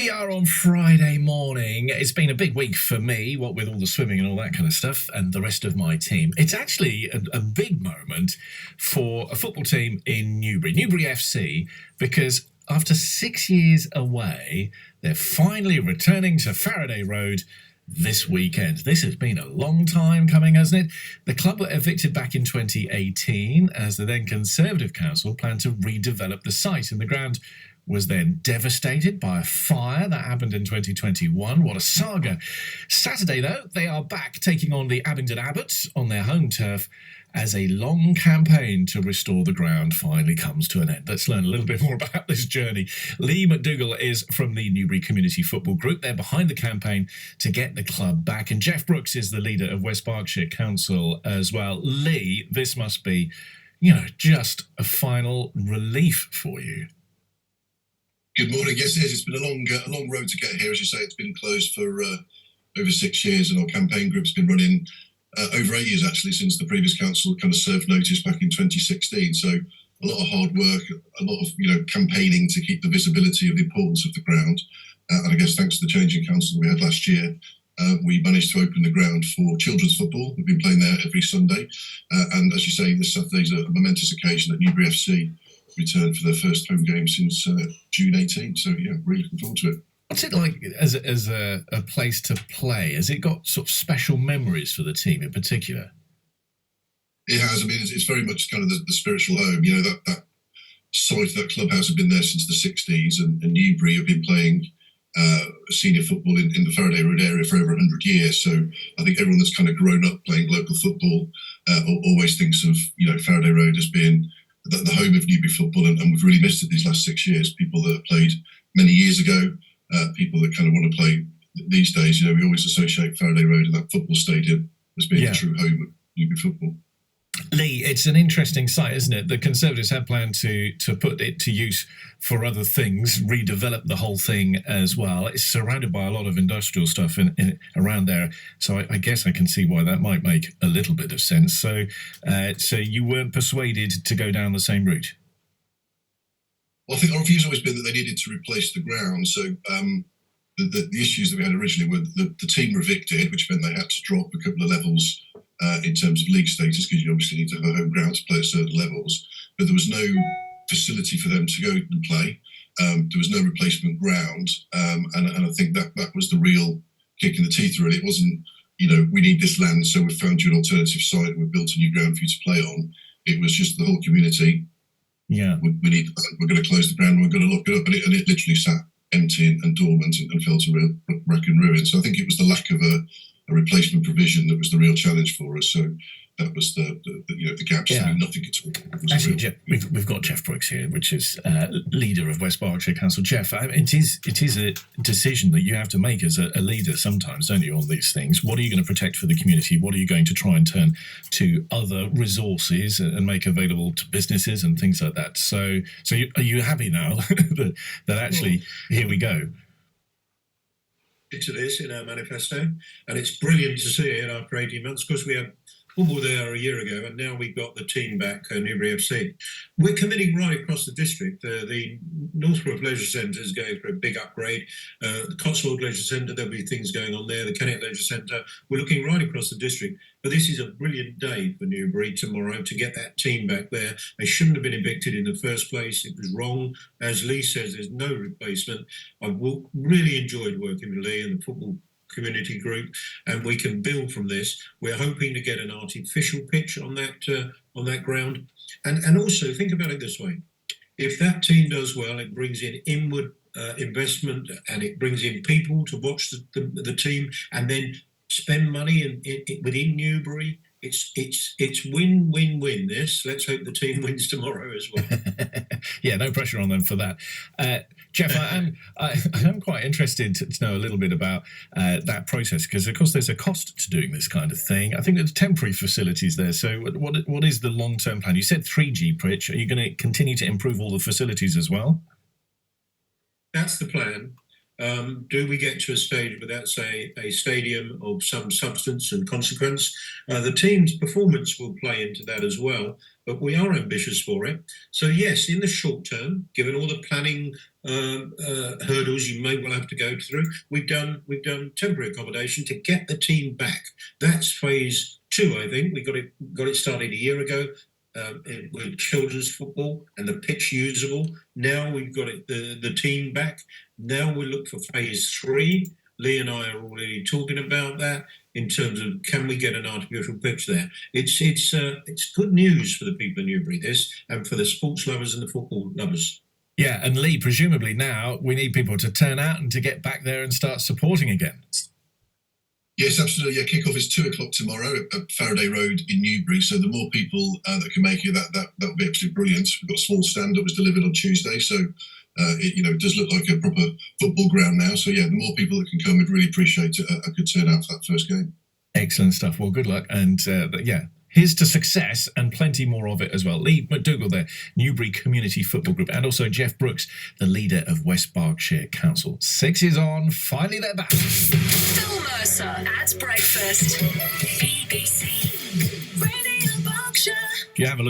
We are on Friday morning. It's been a big week for me, what with all the swimming and all that kind of stuff, and the rest of my team. It's actually a big moment for a football team in Newbury FC, because after 6 years away, they're finally returning to Faraday Road this weekend. This has been a long time coming, hasn't it? The club were evicted back in 2018 as the then Conservative Council planned to redevelop the site, and the ground was then devastated by a fire that happened in 2021. What a saga. Saturday, though, they are back taking on the Abingdon Abbots on their home turf as a long campaign to restore the ground finally comes to an end. Let's learn a little bit more about this journey. Lee McDougall is from the Newbury Community Football Group. They're behind the campaign to get the club back. And Jeff Brooks is the leader of West Berkshire Council as well. Lee, this must be, just a final relief for you. Good morning. Yes, it is. It's been a long road to get here. As you say, it's been closed for over 6 years, and our campaign group's been running over 8 years, actually, since the previous council kind of served notice back in 2016. So a lot of hard work, a lot of campaigning to keep the visibility of the importance of the ground. And I guess thanks to the change in council that we had last year, we managed to open the ground for children's football. We've been playing there every Sunday. And as you say, this Saturday's a momentous occasion that Newbury FC returned for their first home game since June 18. So, yeah, really looking forward to it. What's it like as a place to play? Has it got sort of special memories for the team in particular? It has. I mean, it's very much kind of the spiritual home. That site, that clubhouse had been there since the 60s, and Newbury have been playing senior football in the Faraday Road area for over 100 years. So I think everyone that's kind of grown up playing local football always thinks of, Faraday Road as being the home of Newbury football, and we've really missed it these last 6 years. People that played many years ago, people that kind of want to play these days. We always associate Faraday Road and that football stadium as being the true home of Newbury football. Lee, it's an interesting site, isn't it? The Conservatives had planned to put it to use for other things, redevelop the whole thing as well. It's surrounded by a lot of industrial stuff around there, so I guess I can see why that might make a little bit of sense. So you weren't persuaded to go down the same route? Well, I think our view's always been that they needed to replace the ground. So the issues that we had originally were the team were evicted, which meant they had to drop a couple of levels in terms of league status, because you obviously need to have a home ground to play at certain levels. But there was no facility for them to go and play. There was no replacement ground. And I think that was the real kick in the teeth, really. It wasn't, we need this land, so we've found you an alternative site and we've built a new ground for you to play on. It was just the whole community. Yeah, we're going to close the ground, we're going to lock it up. And it literally sat empty and dormant and fell to wreck and ruin. So I think it was the lack of a replacement provision that was the real challenge for us. So that was the gaps. Yeah. Nothing at all. Actually, Jeff, we've got Jeff Brooks here, which is leader of West Berkshire Council. Jeff, it is a decision that you have to make as a leader sometimes, don't you, on these things? What are you going to protect for the community? What are you going to try and turn to other resources and make available to businesses and things like that? So are you happy now that actually here we go? To this in our manifesto, and it's brilliant to see it after 18 months, because we had football there a year ago, and now we've got the team back, Newbury FC. We're committing right across the district. The Northbrook Leisure Centre is going for a big upgrade. The Cotswold Leisure Centre, there'll be things going on there. The Kennet Leisure Centre. We're looking right across the district. But this is a brilliant day for Newbury tomorrow to get that team back there. They shouldn't have been evicted in the first place. It was wrong. As Lee says, there's no replacement. I've really enjoyed working with Lee and the football community group, and we can build from this. We're hoping to get an artificial pitch on that ground, and also think about it this way: if that team does well, it brings in inward investment, and it brings in people to watch the team, and then spend money within Newbury. It's win-win-win. This. Let's hope the team wins tomorrow as well. Yeah, no pressure on them for that. Jeff, I am quite interested to know a little bit about that process, because of course there's a cost to doing this kind of thing. I think there's temporary facilities there. So what is the long-term plan? You said 3G pitch. Are you going to continue to improve all the facilities as well? That's the plan. Do we get to a stage without, say, a stadium of some substance and consequence? The team's performance will play into that as well. but we are ambitious for it. So yes, in the short term, given all the planning hurdles you may well have to go through, we've done temporary accommodation to get the team back. That's phase 2, I think. We got it started a year ago. With children's football and the pitch usable. Now we've got the team back. Now we look for phase 3. Lee and I are already talking about that in terms of can we get an artificial pitch there. It's good news for the people in Newbury, this, and for the sports lovers and the football lovers. Yeah, and Lee, presumably now we need people to turn out and to get back there and start supporting again. Yes, absolutely. Yeah, kick-off is 2:00 tomorrow at Faraday Road in Newbury. So the more people that can make it, that would be absolutely brilliant. We've got a small stand that was delivered on Tuesday, so it does look like a proper football ground now. So yeah, the more people that can come, we'd really appreciate a good turnout for that first game. Excellent stuff. Well, good luck, and here's to success and plenty more of it as well. Lee McDougall there, Newbury Community Football Group, and also Jeff Brooks, the leader of West Berkshire Council. 6 is on. Finally, they're back. Phil Mercer at breakfast. BBC Radio Berkshire. If you have a look